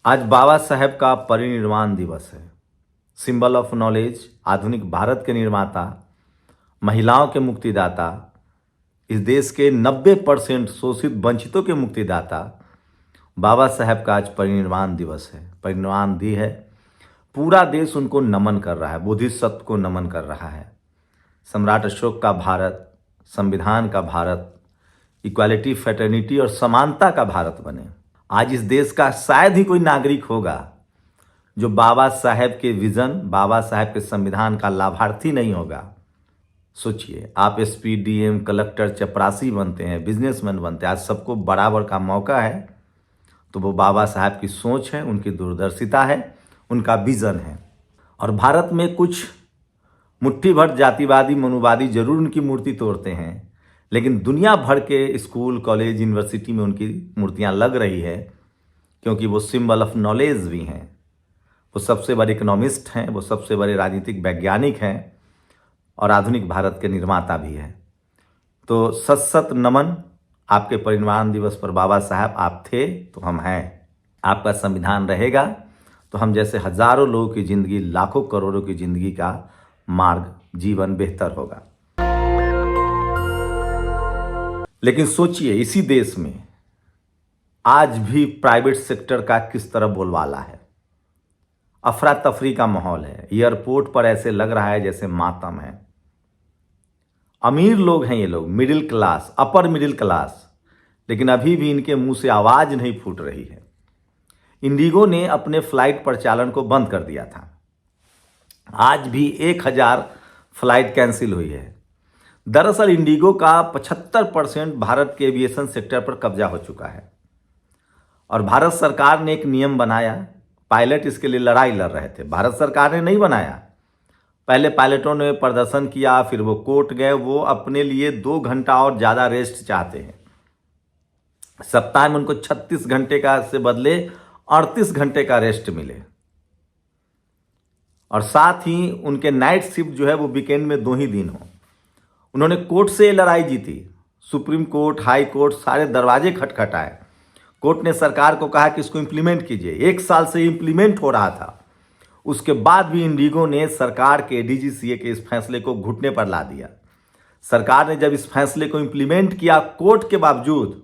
आज बाबा साहेब का परिनिर्वाण दिवस है। सिंबल ऑफ नॉलेज, आधुनिक भारत के निर्माता, महिलाओं के मुक्तिदाता, इस देश के 90% शोषित वंचितों के मुक्तिदाता बाबा साहेब का आज परिनिर्वाण दिवस है। परिनिर्वाण दी है, पूरा देश उनको नमन कर रहा है, बोधिसत्व को नमन कर रहा है। सम्राट अशोक का भारत, संविधान का भारत, इक्वालिटी, फ्रेटर्निटी और समानता का भारत बने। आज इस देश का शायद ही कोई नागरिक होगा जो बाबा साहेब के विजन, बाबा साहेब के संविधान का लाभार्थी नहीं होगा। सोचिए, आप एसपी, डीएम, कलेक्टर, चपरासी बनते हैं, बिजनेसमैन बनते हैं, आज सबको बराबर का मौका है, तो वो बाबा साहेब की सोच है, उनकी दूरदर्शिता है, उनका विजन है। और भारत में कुछ मुट्ठी भर जातिवादी, मनुवादी जरूर उनकी मूर्ति तोड़ते हैं, लेकिन दुनिया भर के स्कूल, कॉलेज, यूनिवर्सिटी में उनकी मूर्तियां लग रही है, क्योंकि वो सिंबल ऑफ नॉलेज भी हैं। वो सबसे बड़े इकोनॉमिस्ट हैं, वो सबसे बड़े राजनीतिक वैज्ञानिक हैं और आधुनिक भारत के निर्माता भी हैं। तो सत सत नमन आपके परिनिर्वाण दिवस पर बाबा साहब। आप थे तो हम हैं, आपका संविधान रहेगा तो हम जैसे हजारों लोगों की जिंदगी, लाखों करोड़ों की जिंदगी का मार्ग, जीवन बेहतर होगा। लेकिन सोचिए, इसी देश में आज भी प्राइवेट सेक्टर का किस तरह बोलबाला है। अफरा तफरी का माहौल है। एयरपोर्ट पर ऐसे लग रहा है जैसे मातम है। अमीर लोग हैं ये लोग, middle class, upper middle class, लेकिन अभी भी इनके मुंह से आवाज नहीं फूट रही है। इंडिगो ने अपने फ्लाइट परिचालन को बंद कर दिया था। आज भी 1000 फ्लाइट कैंसिल हुई है। दरअसल इंडिगो का 75% भारत के एविएशन सेक्टर पर कब्जा हो चुका है और भारत सरकार ने एक नियम बनाया। पायलट इसके लिए लड़ाई लड़ रहे थे, भारत सरकार ने नहीं बनाया। पहले पायलटों ने प्रदर्शन किया, फिर वो कोर्ट गए। वो अपने लिए 2 घंटा और ज़्यादा रेस्ट चाहते हैं। सप्ताह में उनको 36 घंटे का से बदले 38 घंटे का रेस्ट मिले, और साथ ही उनके नाइट शिफ्ट जो है वो वीकेंड में 2 ही दिन हो। उन्होंने कोर्ट से लड़ाई जीती, सुप्रीम कोर्ट, हाई कोर्ट, सारे दरवाजे खटखटाए। कोर्ट ने सरकार को कहा कि इसको इंप्लीमेंट कीजिए। 1 साल से इंप्लीमेंट हो रहा था, उसके बाद भी इंडिगो ने सरकार के, डीजीसीए के इस फैसले को घुटने पर ला दिया। सरकार ने जब इस फैसले को इंप्लीमेंट किया कोर्ट के बावजूद,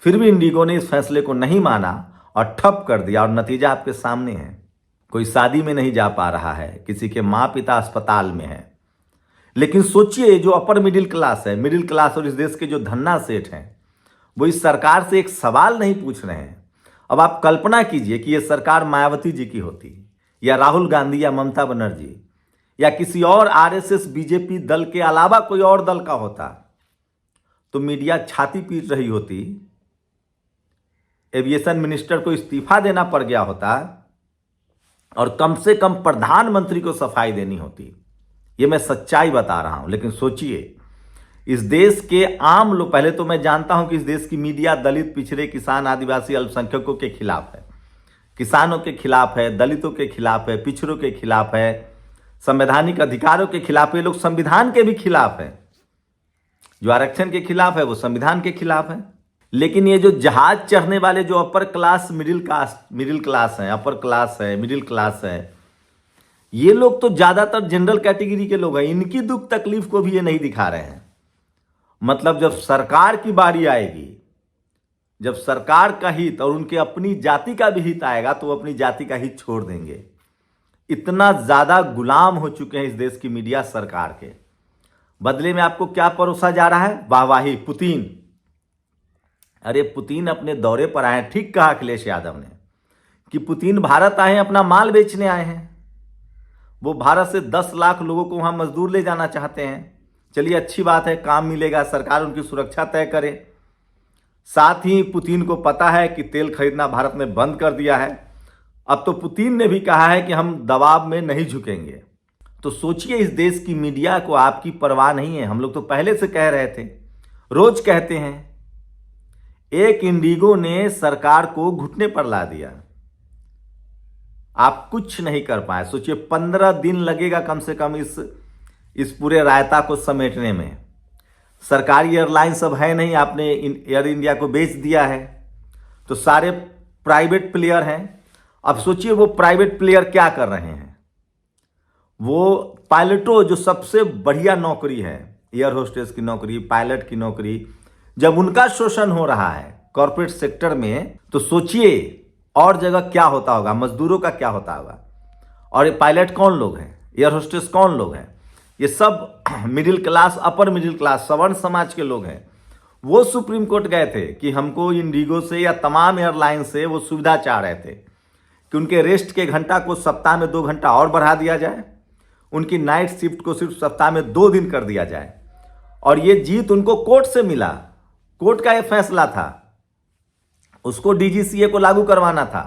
फिर भी इंडिगो ने इस फैसले को नहीं माना और ठप कर दिया। और नतीजा आपके सामने है। कोई शादी में नहीं जा पा रहा है, किसी के माँ पिता अस्पताल में है। लेकिन सोचिए, जो अपर मिडिल क्लास है, मिडिल क्लास और इस देश के जो धन्ना सेठ हैं, वो इस सरकार से एक सवाल नहीं पूछ रहे हैं। अब आप कल्पना कीजिए कि ये सरकार मायावती जी की होती, या राहुल गांधी, या ममता बनर्जी, या किसी और आरएसएस, बीजेपी दल के अलावा कोई और दल का होता, तो मीडिया छाती पीट रही होती, एविएशन मिनिस्टर को इस्तीफा देना पड़ गया होता, और कम से कम प्रधानमंत्री को सफाई देनी होती। ये मैं सच्चाई बता रहा हूं। लेकिन सोचिए, इस देश के आम लोग, पहले तो मैं जानता हूं कि इस देश की मीडिया दलित, पिछड़े, किसान, आदिवासी, अल्पसंख्यकों के खिलाफ है, किसानों के खिलाफ है, दलितों के खिलाफ है, पिछड़ों के खिलाफ है, संवैधानिक अधिकारों के खिलाफ है। लोग संविधान के भी खिलाफ है। जो आरक्षण के खिलाफ है वो संविधान के खिलाफ है। लेकिन ये जो जहाज चढ़ने वाले जो अपर क्लास, मिडिल क्लास है, अपर क्लास है, मिडिल क्लास है, ये लोग तो ज्यादातर जनरल कैटेगरी के लोग हैं। इनकी दुख तकलीफ को भी ये नहीं दिखा रहे हैं। मतलब जब सरकार की बारी आएगी, जब सरकार का हित और उनके अपनी जाति का भी हित आएगा, तो वो अपनी जाति का हित छोड़ देंगे। इतना ज्यादा गुलाम हो चुके हैं इस देश की मीडिया सरकार के। बदले में आपको क्या परोसा जा रहा है? वाहवाही। पुतिन, अरे पुतिन अपने दौरे पर आए हैं। ठीक कहा अखिलेश यादव ने कि पुतिन भारत आए हैं, अपना माल बेचने आए हैं। वो भारत से 10 लाख लोगों को वहां मजदूर ले जाना चाहते हैं। चलिए, अच्छी बात है, काम मिलेगा, सरकार उनकी सुरक्षा तय करे। साथ ही पुतिन को पता है कि तेल खरीदना भारत ने बंद कर दिया है। अब तो पुतिन ने भी कहा है कि हम दबाव में नहीं झुकेंगे। तो सोचिए, इस देश की मीडिया को आपकी परवाह नहीं है। हम लोग तो पहले से कह रहे थे, रोज कहते हैं। एक इंडिगो ने सरकार को घुटने पर ला दिया। आप कुछ नहीं कर पाए। सोचिए, 15 दिन लगेगा कम से कम इस पूरे रायता को समेटने में। सरकारी एयरलाइंस अब है नहीं, आपने एयर इंडिया को बेच दिया है। तो सारे प्राइवेट प्लेयर हैं। अब सोचिए वो प्राइवेट प्लेयर क्या कर रहे हैं। वो पायलटों, जो सबसे बढ़िया नौकरी है, एयर होस्टेस की नौकरी, पायलट की नौकरी, जब उनका शोषण हो रहा है कॉर्पोरेट सेक्टर में, तो सोचिए और जगह क्या होता होगा, मजदूरों का क्या होता होगा। और ये पायलट कौन लोग हैं, एयर होस्टेस कौन लोग हैं? ये सब middle class, upper middle class, सवर्ण समाज के लोग हैं। वो सुप्रीम कोर्ट गए थे कि हमको इंडिगो से या तमाम एयरलाइन से वो सुविधा चाह रहे थे कि उनके रेस्ट के घंटा को सप्ताह में 2 घंटा और बढ़ा दिया जाए, उनकी नाइट शिफ्ट को सिर्फ सप्ताह में 2 दिन कर दिया जाए। और ये जीत उनको कोर्ट से मिला, कोर्ट का ये फैसला था, उसको डीजीसीए को लागू करवाना था।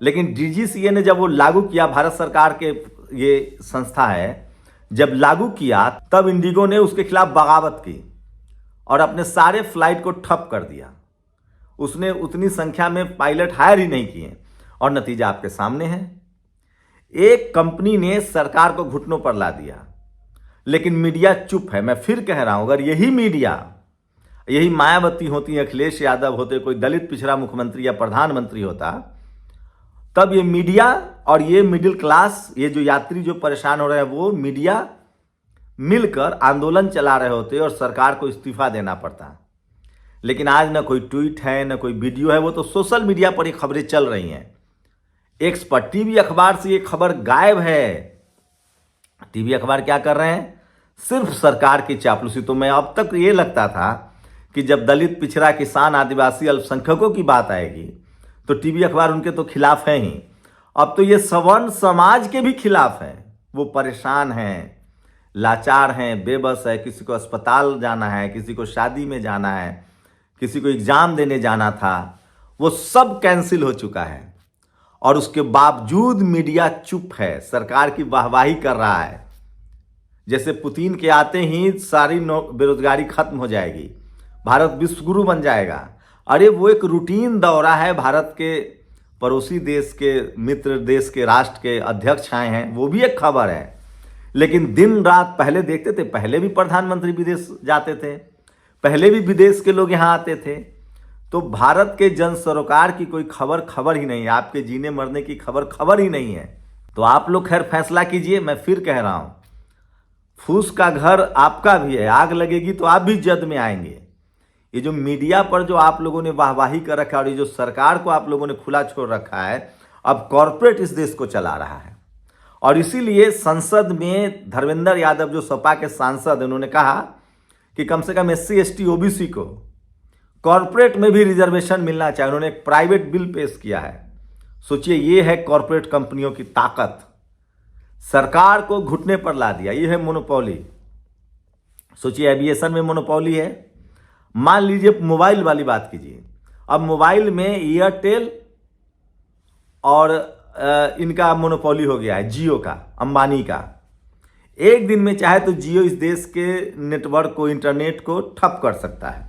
लेकिन डीजीसीए ने जब वो लागू किया, भारत सरकार के ये संस्था है, जब लागू किया तब इंडिगो ने उसके खिलाफ बगावत की और अपने सारे फ्लाइट को ठप कर दिया। उसने उतनी संख्या में पायलट हायर ही नहीं किए और नतीजा आपके सामने है। एक कंपनी ने सरकार को घुटनों पर ला दिया, लेकिन मीडिया चुप है। मैं फिर कह रहा हूं, अगर यही मीडिया, यही मायावती होती, अखिलेश यादव होते, कोई दलित पिछड़ा मुख्यमंत्री या प्रधानमंत्री होता, तब ये मीडिया और ये मिडिल क्लास, ये जो यात्री जो परेशान हो रहे हैं, वो मीडिया मिलकर आंदोलन चला रहे होते और सरकार को इस्तीफा देना पड़ता। लेकिन आज ना कोई ट्वीट है, ना कोई वीडियो है, वो तो सोशल मीडिया पर ये खबरें चल रही हैं। एक्स पर, टीवी अखबार से ये खबर गायब है। टीवी अखबार क्या कर रहे हैं? सिर्फ सरकार की चापलूसी। तो मैं अब तक ये लगता था कि जब दलित, पिछड़ा, किसान, आदिवासी, अल्पसंख्यकों की बात आएगी तो टीवी अखबार उनके तो खिलाफ है ही। अब तो ये सवर्ण समाज के भी खिलाफ है। वो परेशान हैं, लाचार हैं, बेबस है, किसी को अस्पताल जाना है, किसी को शादी में जाना है, किसी को एग्जाम देने जाना था, वो सब कैंसिल हो चुका है। और उसके बावजूद मीडिया चुप है, सरकार की वाहवाही कर रहा है, जैसे पुतिन के आते ही सारी बेरोजगारी खत्म हो जाएगी, भारत विश्व गुरु बन जाएगा। अरे वो एक रूटीन दौरा है, भारत के पड़ोसी देश के, मित्र देश के राष्ट्र के अध्यक्ष आए हैं, वो भी एक खबर है। लेकिन दिन रात पहले देखते थे, पहले भी प्रधानमंत्री विदेश जाते थे, पहले भी विदेश के लोग यहाँ आते थे। तो भारत के जन सरोकार की कोई खबर ही नहीं है, आपके जीने मरने की खबर ही नहीं है। तो आप लोग खैर फैसला कीजिए। मैं फिर कह रहा हूँ, फूस का घर आपका भी है, आग लगेगी तो आप भी जद में आएंगे। ये जो मीडिया पर जो आप लोगों ने वाहवाही कर रखा है और ये जो सरकार को आप लोगों ने खुला छोड़ रखा है, अब कॉर्पोरेट इस देश को चला रहा है। और इसीलिए संसद में धर्मेंद्र यादव, जो सपा के सांसद, उन्होंने कहा कि कम से कम SC ST OBC को कॉर्पोरेट में भी रिजर्वेशन मिलना चाहिए। उन्होंने एक प्राइवेट बिल पेश किया है। सोचिए, ये है कॉर्पोरेट कंपनियों की ताकत, सरकार को घुटने पर ला दिया। ये है मोनोपोली। सोचिए, एविएशन में मोनोपोली है। मान लीजिए मोबाइल वाली बात कीजिए, अब मोबाइल में एयरटेल और इनका मोनोपोली हो गया है, जियो का, अंबानी का। एक दिन में चाहे तो जियो इस देश के नेटवर्क को, इंटरनेट को ठप कर सकता है,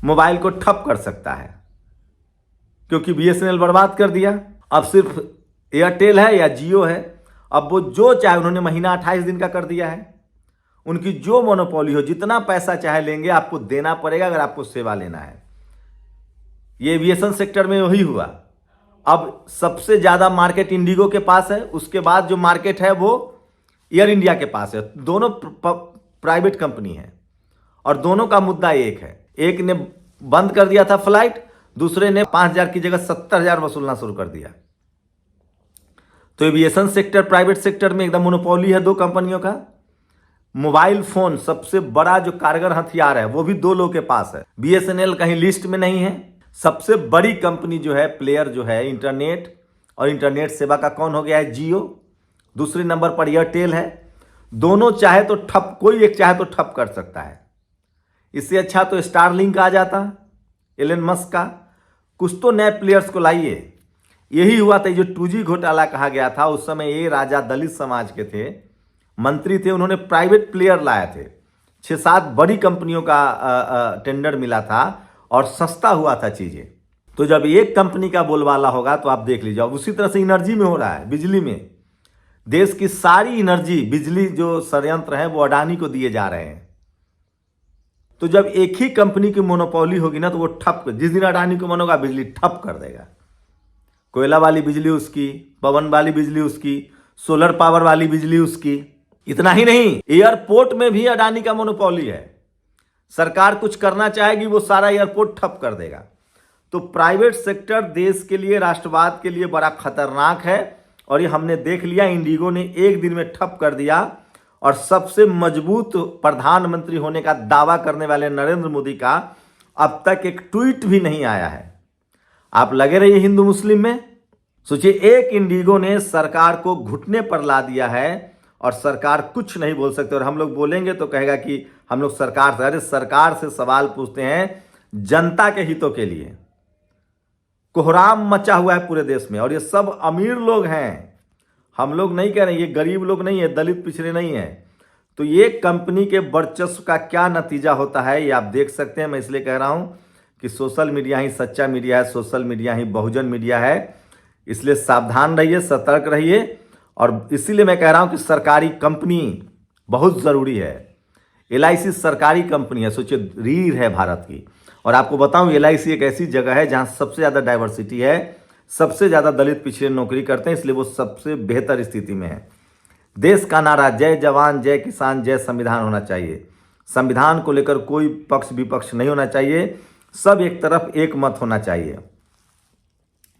मोबाइल को ठप कर सकता है, क्योंकि BSNL बर्बाद कर दिया। अब सिर्फ एयरटेल है या जियो है, अब वो जो चाहे, उन्होंने महीना 28 दिन का कर दिया है। उनकी जो मोनोपोली हो, जितना पैसा चाहे लेंगे, आपको देना पड़ेगा अगर आपको सेवा लेना है। ये एविएशन सेक्टर में वही हुआ। अब सबसे ज्यादा मार्केट इंडिगो के पास है, उसके बाद जो मार्केट है वो एयर इंडिया के पास है। दोनों प्राइवेट कंपनी है और दोनों का मुद्दा एक है। एक ने बंद कर दिया था फ्लाइट, दूसरे ने 5,000 की जगह 70,000 वसूलना शुरू कर दिया। तो एविएशन सेक्टर, प्राइवेट सेक्टर में एकदम मोनोपोली है 2 कंपनियों का। मोबाइल फोन सबसे बड़ा जो कारगर हथियार है, वो भी 2 लोगों के पास है। BSNL कहीं लिस्ट में नहीं है। सबसे बड़ी कंपनी जो है, प्लेयर जो है इंटरनेट और इंटरनेट सेवा का, कौन हो गया है? जियो। दूसरे नंबर पर एयरटेल है। दोनों चाहे तो ठप, कोई एक चाहे तो ठप कर सकता है। इससे अच्छा तो स्टारलिंक आ जाता, एलन मस्क का। कुछ तो नए प्लेयर्स को लाइए। यही हुआ था, जो 2G घोटाला कहा गया था, उस समय ये राजा दलित समाज के थे, मंत्री थे, उन्होंने प्राइवेट प्लेयर लाए थे। 6-7 बड़ी कंपनियों का टेंडर मिला था और सस्ता हुआ था चीजें। तो जब एक कंपनी का बोलबाला होगा तो आप देख लीजिए। उसी तरह से एनर्जी में हो रहा है, बिजली में। देश की सारी एनर्जी, बिजली जो संयंत्र हैं, वो अडानी को दिए जा रहे हैं। तो जब एक ही कंपनी की मोनोपोली होगी ना, तो वो ठप, जिस दिन अडानी को मन होगा, बिजली ठप कर देगा। कोयला वाली बिजली उसकी, पवन वाली बिजली उसकी, सोलर पावर वाली बिजली उसकी। इतना ही नहीं, एयरपोर्ट में भी अडानी का मोनोपोली है। सरकार कुछ करना चाहेगी, वो सारा एयरपोर्ट ठप कर देगा। तो प्राइवेट सेक्टर देश के लिए, राष्ट्रवाद के लिए बड़ा खतरनाक है, और ये हमने देख लिया। इंडिगो ने एक दिन में ठप कर दिया, और सबसे मजबूत प्रधानमंत्री होने का दावा करने वाले नरेंद्र मोदी का अब तक एक ट्वीट भी नहीं आया है। आप लगे रहिए हिंदू मुस्लिम में। सोचिए, एक इंडिगो ने सरकार को घुटने पर ला दिया है, और सरकार कुछ नहीं बोल सकते। और हम लोग बोलेंगे तो कहेगा कि हम लोग सरकार से, अरे सरकार से सवाल पूछते हैं जनता के हितों के लिए। कोहराम मचा हुआ है पूरे देश में, और ये सब अमीर लोग हैं। हम लोग नहीं कह रहे, ये गरीब लोग नहीं है, दलित पिछड़े नहीं है। तो ये कंपनी के वर्चस्व का क्या नतीजा होता है, ये आप देख सकते हैं। मैं इसलिए कह रहा हूं कि सोशल मीडिया ही सच्चा मीडिया है, सोशल मीडिया ही बहुजन मीडिया है। इसलिए सावधान रहिए, सतर्क रहिए। और इसीलिए मैं कह रहा हूं कि सरकारी कंपनी बहुत ज़रूरी है। LIC सरकारी कंपनी है, सोचिए रीढ़ है भारत की। और आपको बताऊं, LIC एक ऐसी जगह है जहां सबसे ज़्यादा डाइवर्सिटी है, सबसे ज़्यादा दलित पिछड़े नौकरी करते हैं, इसलिए वो सबसे बेहतर स्थिति में है। देश का नारा जय जवान जय किसान जय संविधान होना चाहिए। संविधान को लेकर कोई पक्ष विपक्ष नहीं होना चाहिए, सब एक तरफ एक मत होना चाहिए।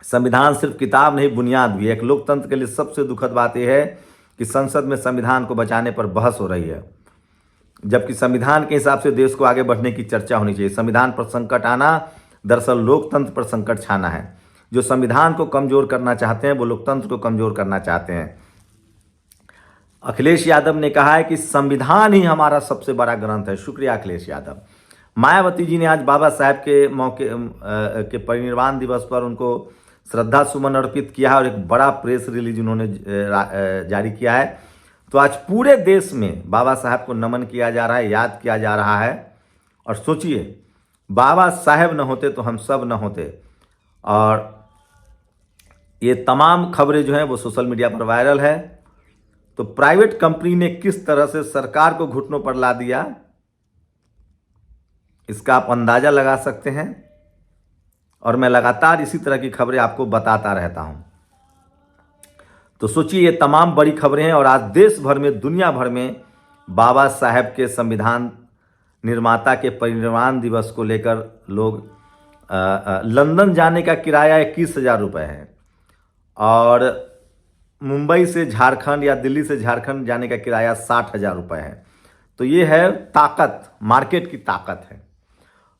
संविधान सिर्फ किताब नहीं, बुनियाद भी है। एक लोकतंत्र के लिए सबसे दुखद बात यह है कि संसद में संविधान को बचाने पर बहस हो रही है, जबकि संविधान के हिसाब से देश को आगे बढ़ने की चर्चा होनी चाहिए। संविधान पर संकट आना दरअसल लोकतंत्र पर संकट छाना है। जो संविधान को कमजोर करना चाहते हैं वो लोकतंत्र को कमजोर करना चाहते हैं। अखिलेश यादव ने कहा है कि संविधान ही हमारा सबसे बड़ा ग्रंथ है। शुक्रिया अखिलेश यादव। मायावती जी ने आज बाबा साहब के मौके के परिनिर्वाण दिवस पर उनको श्रद्धा सुमन अर्पित किया है, और एक बड़ा प्रेस रिलीज उन्होंने जारी किया है। तो आज पूरे देश में बाबा साहब को नमन किया जा रहा है, याद किया जा रहा है। और सोचिए, बाबा साहब न होते तो हम सब न होते। और ये तमाम खबरें जो हैं वो सोशल मीडिया पर वायरल है। तो प्राइवेट कंपनी ने किस तरह से सरकार को घुटनों पर ला दिया, इसका आप अंदाजा लगा सकते हैं। और मैं लगातार इसी तरह की खबरें आपको बताता रहता हूं। तो सोचिए, ये तमाम बड़ी खबरें हैं, और आज देश भर में, दुनिया भर में बाबा साहब के संविधान निर्माता के परिनिर्वाण दिवस को लेकर लोग लंदन जाने का किराया 21,000 रुपये है, और मुंबई से झारखंड या दिल्ली से झारखंड जाने का किराया 60,000 रुपये है। तो ये है ताकत, मार्केट की ताकत है।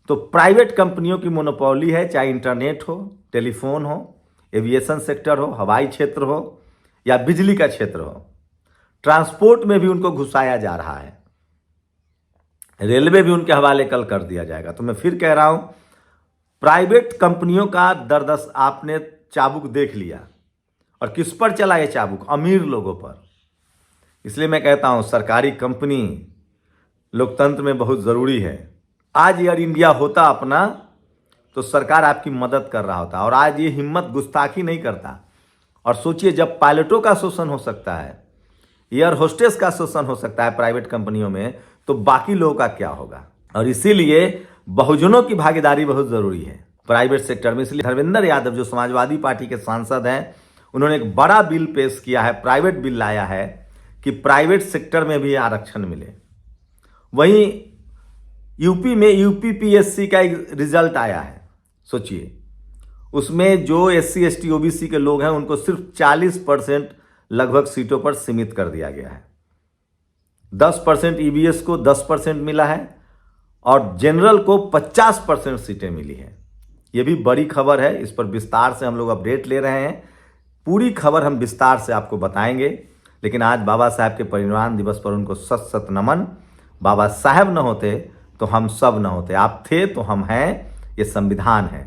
तो प्राइवेट कंपनियों की मोनोपोली है, चाहे इंटरनेट हो, टेलीफोन हो, एविएशन सेक्टर हो, हवाई क्षेत्र हो, या बिजली का क्षेत्र हो। ट्रांसपोर्ट में भी उनको घुसाया जा रहा है, रेलवे भी उनके हवाले कल कर दिया जाएगा। तो मैं फिर कह रहा हूं, प्राइवेट कंपनियों का दरदस आपने चाबुक देख लिया, और किस पर चला ये चाबुक? अमीर लोगों पर। इसलिए मैं कहता हूं, सरकारी कंपनी लोकतंत्र में बहुत ज़रूरी है। आज एयर इंडिया होता अपना तो सरकार आपकी मदद कर रहा होता, और आज ये हिम्मत गुस्ताखी नहीं करता। और सोचिए, जब पायलटों का शोषण हो सकता है, एयर होस्टेस का शोषण हो सकता है प्राइवेट कंपनियों में, तो बाकी लोगों का क्या होगा? और इसीलिए बहुजनों की भागीदारी बहुत ज़रूरी है प्राइवेट सेक्टर में। इसलिए धर्मेंद्र यादव जो समाजवादी पार्टी के सांसद हैं, उन्होंने एक बड़ा बिल पेश किया है, प्राइवेट बिल लाया है कि प्राइवेट सेक्टर में भी आरक्षण मिले। वहीं यूपी में UPPSC का एक रिजल्ट आया है। सोचिए, उसमें जो SC ST OBC के लोग हैं उनको सिर्फ 40% लगभग सीटों पर सीमित कर दिया गया है। 10% EBS को 10% मिला है, और जनरल को 50% सीटें मिली हैं। ये भी बड़ी खबर है, इस पर विस्तार से हम लोग अपडेट ले रहे हैं। पूरी खबर हम विस्तार से आपको बताएंगे। लेकिन आज बाबा साहब के परिनिर्वाण दिवस पर उनको सत सत नमन। बाबा साहब न होते तो हम सब न होते, आप थे तो हम हैं, ये संविधान है।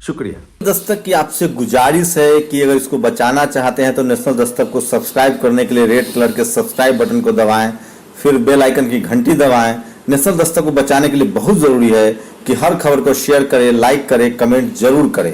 शुक्रिया। दस्तक की आपसे गुजारिश है कि अगर इसको बचाना चाहते हैं तो नेशनल दस्तक को सब्सक्राइब करने के लिए रेड कलर के सब्सक्राइब बटन को दबाएं, फिर बेल आइकन की घंटी दबाएं। नेशनल दस्तक को बचाने के लिए बहुत जरूरी है कि हर खबर को शेयर करें, लाइक करें, कमेंट जरूर करें।